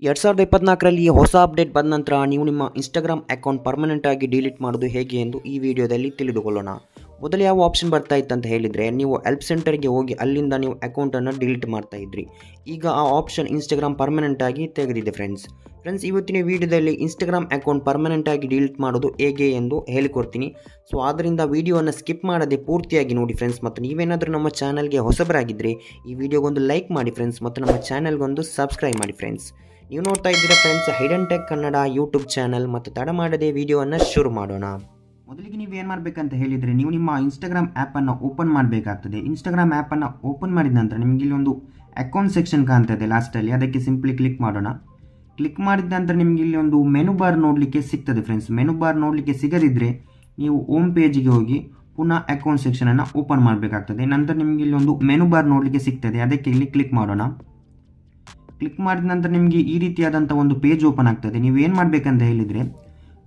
2024ರಲ್ಲಿ ಹೊಸ ಅಪ್ಡೇಟ್ ಬಂದ ನಂತರ ನೀವು ನಿಮ್ಮ ಇನ್ಸ್ಟಾಗ್ರಾಮ್ ಅಕೌಂಟ್ ಪರ್ಮನೆಂಟ್ ಆಗಿ ಡಿಲೀಟ್ ಮಾಡೋದು ಹೇಗೆ ಎಂದು ಈ ವಿಡಿಯೋದಲ್ಲಿ ತಿಳಿದುಕೊಳ್ಳೋಣ. ಮೊದಲು ಯಾವ ಆಪ್ಷನ್ ಬರ್ತಾ ಇತ್ತು ಅಂತ ಹೇಳಿದರೆ, ನೀವು ಹೆಲ್ಪ್ ಸೆಂಟರ್ಗೆ ಹೋಗಿ ಅಲ್ಲಿಂದ ನೀವು ಅಕೌಂಟನ್ನು ಡಿಲೀಟ್ ಮಾಡ್ತಾ ಇದ್ರಿ. ಈಗ ಆ ಆಪ್ಷನ್ ಇನ್ಸ್ಟಾಗ್ರಾಮ್ ಪರ್ಮನೆಂಟ್ ಆಗಿ ತೆಗೆದಿದೆ ಫ್ರೆಂಡ್ಸ್. ಇವತ್ತಿನ ವಿಡಿಯೋದಲ್ಲಿ ಇನ್ಸ್ಟಾಗ್ರಾಮ್ ಅಕೌಂಟ್ ಪರ್ಮನೆಂಟ್ ಆಗಿ ಡಿಲೀಟ್ ಮಾಡೋದು ಹೇಗೆ ಎಂದು ಹೇಳಿಕೊಡ್ತೀನಿ. ಸೊ ಆದ್ದರಿಂದ ವಿಡಿಯೋವನ್ನು ಸ್ಕಿಪ್ ಮಾಡದೆ ಪೂರ್ತಿಯಾಗಿ ನೋಡಿ ಫ್ರೆಂಡ್ಸ್. ಮತ್ತು ನೀವೇನಾದರೂ ನಮ್ಮ ಚಾನಲ್ಗೆ ಹೊಸಬರಾಗಿದ್ದರೆ ಈ ವಿಡಿಯೋಗೊಂದು ಲೈಕ್ ಮಾಡಿ ಫ್ರೆಂಡ್ಸ್, ಮತ್ತು ನಮ್ಮ ಚಾನಲ್ಗೊಂದು ಸಬ್ಸ್ಕ್ರೈಬ್ ಮಾಡಿ ಫ್ರೆಂಡ್ಸ್. ನೀವು ನೋಡ್ತಾ ಇದ್ದೀರಾ friends hidden tech Kannada YouTube channel. ಮತ್ತು ತಡ ಮಾಡದೆ ವಿಡಿಯೋವನ್ನು ಶುರು ಮಾಡೋಣ. ಮೊದಲಿಗೆ ನೀವು ಏನು ಮಾಡಬೇಕಂತ ಹೇಳಿದರೆ, ನೀವು ನಿಮ್ಮ ಇನ್ಸ್ಟಾಗ್ರಾಮ್ ಆ್ಯಪನ್ನು ಓಪನ್ ಮಾಡಬೇಕಾಗ್ತದೆ. ಇನ್ಸ್ಟಾಗ್ರಾಮ್ ಆ್ಯಪನ್ನು ಓಪನ್ ಮಾಡಿದ ನಂತರ ನಿಮಗೆ ಇಲ್ಲಿ ಒಂದು ಅಕೌಂಟ್ ಸೆಕ್ಷನ್ ಕಾಣ್ತದೆ ಲಾಸ್ಟಲ್ಲಿ, ಅದಕ್ಕೆ ಸಿಂಪ್ಲಿ ಕ್ಲಿಕ್ ಮಾಡೋಣ. ಕ್ಲಿಕ್ ಮಾಡಿದ ನಂತರ ನಿಮಗೆ ಇಲ್ಲಿ ಒಂದು ಮೆನು ಬಾರ್ ನೋಡಲಿಕ್ಕೆ ಸಿಗ್ತದೆ ಫ್ರೆಂಡ್ಸ್. ಮೆನು ಬಾರ್ ನೋಡಲಿಕ್ಕೆ ಸಿಗದಿದ್ದರೆ ನೀವು ಹೋಮ್ ಪೇಜಿಗೆ ಹೋಗಿ ಪುನಃ ಅಕೌಂಟ್ ಸೆಕ್ಷನನ್ನು ಓಪನ್ ಮಾಡಬೇಕಾಗ್ತದೆ. ನಂತರ ನಿಮಗೆ ಇಲ್ಲಿ ಒಂದು ಮೆನು ಬಾರ್ ನೋಡಲಿಕ್ಕೆ ಸಿಗ್ತದೆ, ಅದಕ್ಕೆ ಇಲ್ಲಿ ಕ್ಲಿಕ್ ಮಾಡೋಣ. ಕ್ಲಿಕ್ ಮಾಡಿದ ನಂತರ ನಿಮಗೆ ಈ ರೀತಿಯಾದಂಥ ಒಂದು ಪೇಜ್ ಓಪನ್ ಆಗ್ತದೆ. ನೀವು ಏನು ಮಾಡಬೇಕಂತ ಹೇಳಿದರೆ,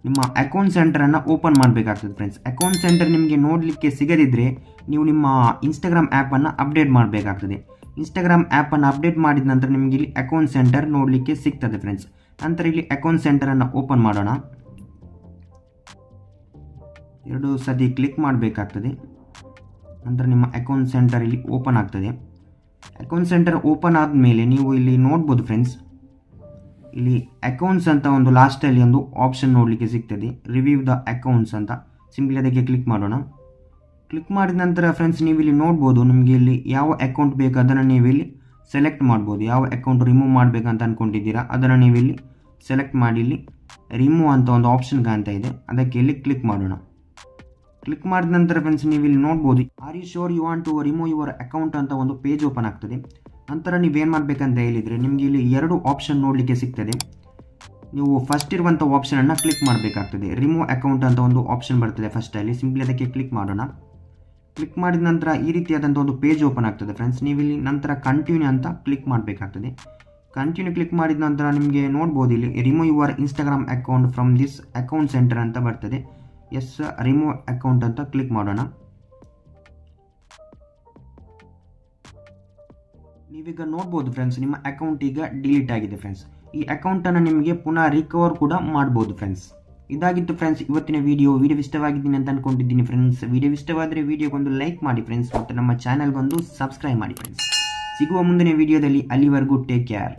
ನಿಮ್ಮ ಅಕೌಂಟ್ ಸೆಂಟರನ್ನು ಓಪನ್ ಮಾಡಬೇಕಾಗ್ತದೆ ಫ್ರೆಂಡ್ಸ್. ಅಕೌಂಟ್ ಸೆಂಟರ್ ನಿಮಗೆ ನೋಡಲಿಕ್ಕೆ ಸಿಗದಿದ್ದರೆ ನೀವು ನಿಮ್ಮ ಇನ್ಸ್ಟಾಗ್ರಾಮ್ ಆ್ಯಪನ್ನು ಅಪ್ಡೇಟ್ ಮಾಡಬೇಕಾಗ್ತದೆ. ಇನ್ಸ್ಟಾಗ್ರಾಮ್ ಆ್ಯಪನ್ನು ಅಪ್ಡೇಟ್ ಮಾಡಿದ ನಂತರ ನಿಮಗೆ ಇಲ್ಲಿ ಅಕೌಂಟ್ ಸೆಂಟರ್ ನೋಡಲಿಕ್ಕೆ ಸಿಗ್ತದೆ ಫ್ರೆಂಡ್ಸ್. ನಂತರ ಇಲ್ಲಿ ಅಕೌಂಟ್ ಸೆಂಟರನ್ನು ಓಪನ್ ಮಾಡೋಣ. ಎರಡು ಸತಿ ಕ್ಲಿಕ್ ಮಾಡಬೇಕಾಗ್ತದೆ. ನಂತರ ನಿಮ್ಮ ಅಕೌಂಟ್ ಸೆಂಟರ್ ಇಲ್ಲಿ ಓಪನ್ ಆಗ್ತದೆ. ಅಕೌಂಟ್ ಸೆಂಟರ್ ಓಪನ್ ಆದಮೇಲೆ ನೀವು ಇಲ್ಲಿ ನೋಡ್ಬೋದು ಫ್ರೆಂಡ್ಸ್, ಇಲ್ಲಿ ಅಕೌಂಟ್ಸ್ ಅಂತ ಒಂದು ಲಾಸ್ಟಲ್ಲಿ ಒಂದು ಆಪ್ಷನ್ ನೋಡಲಿಕ್ಕೆ ಸಿಗ್ತದೆ, ರಿವ್ಯೂ ದ ಅಕೌಂಟ್ಸ್ ಅಂತ. ಸಿಂಪ್ಲಿ ಅದಕ್ಕೆ ಕ್ಲಿಕ್ ಮಾಡೋಣ. ಕ್ಲಿಕ್ ಮಾಡಿದ ನಂತರ ಫ್ರೆಂಡ್ಸ್ ನೀವು ಇಲ್ಲಿ ನೋಡ್ಬೋದು, ನಿಮಗೆ ಇಲ್ಲಿ ಯಾವ ಅಕೌಂಟ್ ಬೇಕು ಅದನ್ನು ನೀವು ಇಲ್ಲಿ ಸೆಲೆಕ್ಟ್ ಮಾಡ್ಬೋದು. ಯಾವ ಅಕೌಂಟ್ ರಿಮೂವ್ ಮಾಡಬೇಕಂತ ಅಂದ್ಕೊಂಡಿದ್ದೀರಾ ಅದನ್ನು ನೀವು ಇಲ್ಲಿ ಸೆಲೆಕ್ಟ್ ಮಾಡಿ ಇಲ್ಲಿ ರಿಮೂವ್ ಅಂತ ಒಂದು ಆಪ್ಷನ್ ಕಾಣ್ತಾ ಇದೆ, ಅದಕ್ಕೆ ಇಲ್ಲಿ ಕ್ಲಿಕ್ ಮಾಡೋಣ. ಕ್ಲಿಕ್ ಮಾಡಿದ ನಂತರ ಫ್ರೆಂಡ್ಸ್ ನೀವು ಇಲ್ಲಿ ನೋಡ್ಬೋದು, are you sure you want to remove your account ಅಂತ ಒಂದು ಪೇಜ್ ಓಪನ್ ಆಗ್ತದೆ. ನಂತರ ನೀವೇನು ಮಾಡಬೇಕಂತ ಹೇಳಿದರೆ, ನಿಮಗೆ ಇಲ್ಲಿ ಎರಡು ಆಪ್ಷನ್ ನೋಡಲಿಕ್ಕೆ ಸಿಗ್ತದೆ. ನೀವು ಫಸ್ಟ್ ಇರುವಂಥ ಆಪ್ಷನನ್ನು ಕ್ಲಿಕ್ ಮಾಡಬೇಕಾಗ್ತದೆ. ರಿಮೂವ್ ಅಕೌಂಟ್ ಅಂತ ಒಂದು ಆಪ್ಷನ್ ಬರ್ತದೆ ಫಸ್ಟಲ್ಲಿ, ಸಿಂಪ್ಲಿ ಅದಕ್ಕೆ ಕ್ಲಿಕ್ ಮಾಡೋಣ. ಕ್ಲಿಕ್ ಮಾಡಿದ ನಂತರ ಈ ರೀತಿಯಾದಂಥ ಒಂದು ಪೇಜ್ ಓಪನ್ ಆಗ್ತದೆ ಫ್ರೆಂಡ್ಸ್. ನೀವು ಇಲ್ಲಿ ನಂತರ ಕಂಟಿನ್ಯೂ ಅಂತ ಕ್ಲಿಕ್ ಮಾಡಬೇಕಾಗ್ತದೆ. ಕಂಟಿನ್ಯೂ ಕ್ಲಿಕ್ ಮಾಡಿದ ನಂತರ ನಿಮಗೆ ನೋಡ್ಬೋದು ಇಲ್ಲಿ remove your Instagram account from this account centre ಅಂತ ಬರ್ತದೆ. ಎಸ್, ರಿಮೂವ್ ಅಕೌಂಟ್ ಅಂತ ಕ್ಲಿಕ್ ಮಾಡೋಣ. ನೀವೀಗ ನೋಡ್ಬೋದು ಫ್ರೆಂಡ್ಸ್, ನಿಮ್ಮ ಅಕೌಂಟ್ ಈಗ ಡಿಲೀಟ್ ಆಗಿದೆ ಫ್ರೆಂಡ್ಸ್. ಈ ಅಕೌಂಟನ್ನು ನಿಮಗೆ ಪುನಃ ರಿಕವರ್ ಕೂಡ ಮಾಡ್ಬೋದು ಫ್ರೆಂಡ್ಸ್. ಇದಾಗಿತ್ತು ಫ್ರೆಂಡ್ಸ್ ಇವತ್ತಿನ ವಿಡಿಯೋ ಇಷ್ಟವಾಗಿದ್ದೀನಿ ಅಂತ ಅನ್ಕೊಂಡಿದ್ದೀನಿ ಫ್ರೆಂಡ್ಸ್. ವಿಡಿಯೋ ಇಷ್ಟವಾದರೆ ವಿಡಿಯೋಗೊಂದು ಲೈಕ್ ಮಾಡಿ ಫ್ರೆಂಡ್ಸ್, ಮತ್ತು ನಮ್ಮ ಚಾನಲ್ಗೊಂದು ಸಬ್ಸ್ಕ್ರೈಬ್ ಮಾಡಿ ಫ್ರೆಂಡ್ಸ್. ಸಿಗುವ ಮುಂದಿನ ವಿಡಿಯೋದಲ್ಲಿ, ಅಲ್ಲಿವರೆಗೂ ಟೇಕ್ ಕೇರ್.